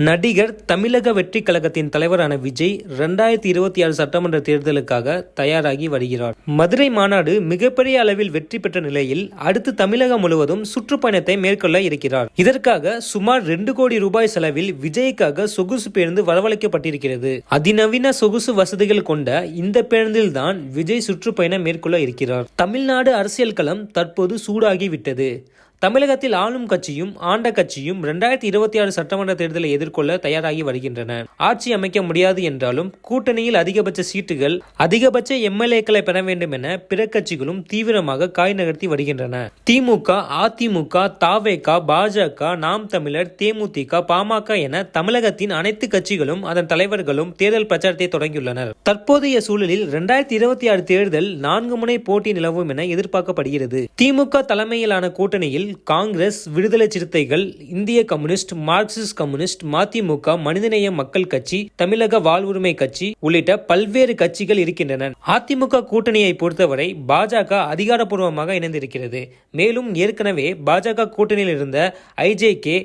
நடிகர் தமிழக வெற்றி கழகத்தின் தலைவரான விஜய் 2026 சட்டமன்ற தேர்தலுக்காக தயாராகி வருகிறார். மதுரை மாநாடு மிகப்பெரிய அளவில் வெற்றி பெற்ற நிலையில் அடுத்து தமிழகம் முழுவதும் சுற்றுப்பயணத்தை மேற்கொள்ள இருக்கிறார். இதற்காக சுமார் 2 கோடி ரூபாய் செலவில் விஜய்க்காக சொகுசு பேருந்து வரவழைக்கப்பட்டிருக்கிறது. அதிநவீன சொகுசு வசதிகள் கொண்ட இந்த பேருந்தில் தான் விஜய் சுற்றுப்பயணம் மேற்கொள்ள இருக்கிறார். தமிழ்நாடு அரசியல் களம் தற்போது சூடாகிவிட்டது. தமிழகத்தில் ஆளும் கட்சியும் ஆண்ட கட்சியும் 2026 சட்டமன்ற தேர்தலை எதிர்கொள்ள தயாராகி வருகின்றன. ஆட்சி அமைக்க முடியாது என்றாலும் கூட்டணியில் அதிகபட்ச சீட்டுகள், அதிகபட்ச எம்எல்ஏக்களை பெற வேண்டும் என பிற கட்சிகளும் தீவிரமாக காய் நகர்த்தி வருகின்றன. திமுக, அதிமுக, தவேக, பாஜக, நாம் தமிழர், தேமுதிக, பாமக என தமிழகத்தின் அனைத்து கட்சிகளும் அதன் தலைவர்களும் தேர்தல் பிரச்சாரத்தை தொடங்கியுள்ளனர். தற்போதைய சூழலில் 2026 தேர்தல் 4 முனை போட்டி நிலவும் என எதிர்பார்க்கப்படுகிறது. திமுக தலைமையிலான கூட்டணியில் காங்கிரஸ், விடுதலை சிறுத்தைகள், இந்திய கம்யூனிஸ்ட், மார்க்சிஸ்ட் கம்யூனிஸ்ட், மதிமுக, மனிதநேய மக்கள் கட்சி, தமிழக வாழ்வுரிமை கட்சி உள்ளிட்ட பல்வேறு கட்சிகள் இருக்கின்றன. அதிமுக கூட்டணியை பொறுத்தவரை பாஜக அதிகாரப்பூர்வமாக இணைந்திருக்கிறது. மேலும் ஏற்கனவே பாஜக கூட்டணியில் இருந்த ஐஜேகே,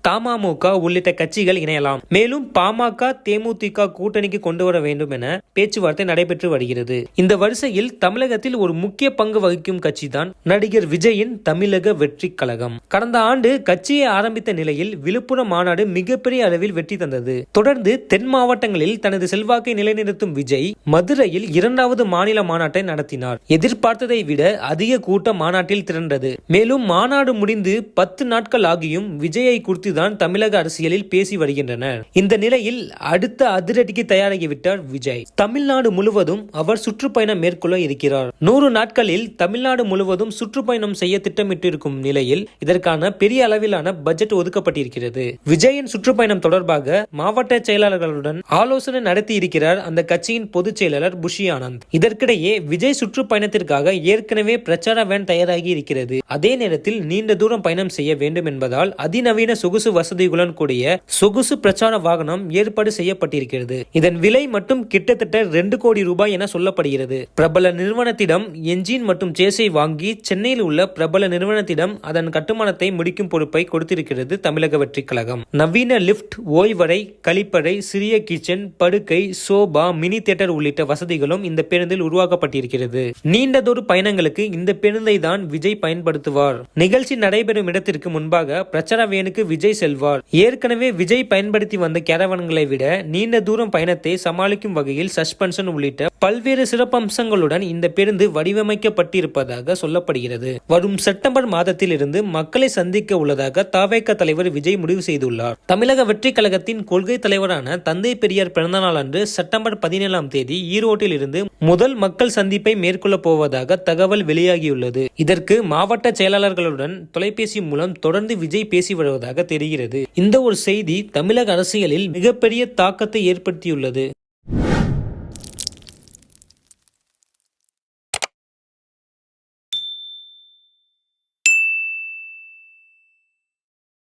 தமாமுக உள்ளிட்ட கட்சிகள் இணையலாம். மேலும் பாமக, தேமுதிக கூட்டணிக்கு கொண்டு வர வேண்டும் என பேச்சுவார்த்தை நடைபெற்று வருகிறது. இந்த வரிசையில் தமிழகத்தில் ஒரு முக்கிய பங்கு வகிக்கும் கட்சிதான் நடிகர் விஜயின் தமிழக வெற்றி கழகம். கடந்த ஆண்டு கட்சியை ஆரம்பித்த நிலையில் விழுப்புரம் மாநாடு மிகப்பெரிய அளவில் வெற்றி தந்தது. தொடர்ந்து தென் மாவட்டங்களில் தனது செல்வாக்கை நிலைநிறுத்தும் விஜய் மதுரையில் 2வது மாநில மாநாட்டை நடத்தினார். எதிர்பார்த்ததை விட அதிக கூட்டம் மாநாட்டில் திரண்டது. மேலும் மாநாடு முடிந்து 10 நாட்கள் ஆகியும் விஜயை குறித்துதான் தமிழக அரசியலில் பேசி வருகின்றனர். இந்த நிலையில் அடுத்த அதிரடிக்கு தயாராகிவிட்டார் விஜய். தமிழ்நாடு முழுவதும் அவர் சுற்றுப்பயணம் மேற்கொள்ள இருக்கிறார். 100 நாட்களில் தமிழ்நாடு முழுவதும் சுற்றுப்பயணம் செய்ய திட்டமிட்டிருக்கும் நிலையில் இதற்கான பெரிய அளவிலான பட்ஜெட் ஒதுக்கப்பட்டிருக்கிறது. விஜயின் சுற்றுப்பயணம் தொடர்பாக மாவட்ட செயலாளர்களுடன் ஆலோசனை நடத்தி இருக்கிறார் அந்த கட்சியின் பொதுச் செயலாளர் புஷி ஆனந்த். இதற்கிடையே விஜய் சுற்றுப்பயணத்திற்காக ஏற்கனவே பிரச்சார வேன் தயாராகி இருக்கிறது. அதே நேரத்தில் நீண்ட தூரம் பயணம் செய்ய வேண்டும் என்பதால் அதிநவீன சொகுசு வசதிகளுடன் கூடிய சொகுசு பிரச்சார வாகனம் ஏற்பாடு செய்யப்பட்டிருக்கிறது. இதன் விலை மட்டும் கிட்டத்தட்ட 2 கோடி ரூபாய் என சொல்லப்படுகிறது. பிரபல நிறுவனத்திடம் என்ஜின் மற்றும் சேஸை வாங்கி சென்னையில் உள்ள பிரபல நிறுவனத்திடம் அதன் கட்டுமானத்தை முடிக்கும் பொறுப்பை கொடுத்திருக்கிறது தமிழக வெற்றி கழகம். நவீன லிப்ட், ஓய்வறை, கழிப்பறை, சிறிய கிச்சன், படுக்கை, சோபா, மினி தியேட்டர் உள்ளிட்ட வசதிகளும் இந்த பேருந்தில் உருவாக்கப்பட்டிருக்கிறது. நீண்டதொரு பயணங்களுக்கு இந்த பேருந்தை தான் விஜய் பயன்படுத்துவார். நிகழ்ச்சி நடைபெறும் இடத்திற்கு முன்பாக பிரச்சார வேனுக்கு விஜய் செல்வார். ஏற்கனவே விஜய் பயன்படுத்தி வந்த கேரவன்களை விட நீண்ட தூரம் பயணத்தை சமாளிக்கும் வகையில் சஸ்பென்ஷன் உள்ளிட்ட பல்வேறு சிறப்பம்சங்களுடன் இந்த பேருந்து வடிவமைக்கப்பட்டிருப்பதாக சொல்லப்படுகிறது. வரும் செப்டம்பர் மாதத்தில் இருந்து மக்களை சந்திக்க உள்ளதாக தவேக தலைவர் விஜய் முடிவு செய்துள்ளார். தமிழக வெற்றி கழகத்தின் கொள்கை தலைவரான தந்தை பெரியார் பிறந்தநாள் அன்று செப்டம்பர் 17ஆம் தேதி ஈரோட்டில் இருந்து முதல் மக்கள் சந்திப்பை மேற்கொள்ள போவதாக தகவல் வெளியாகியுள்ளது. இதற்கு மாவட்ட செயலாளர்களுடன் தொலைபேசி மூலம் தொடர்ந்து விஜய் பேசி வருவதாக தெரிகிறது. இந்த ஒரு செய்தி தமிழக அரசியலில் மிகப்பெரிய தாக்கத்தை ஏற்படுத்தியுள்ளது.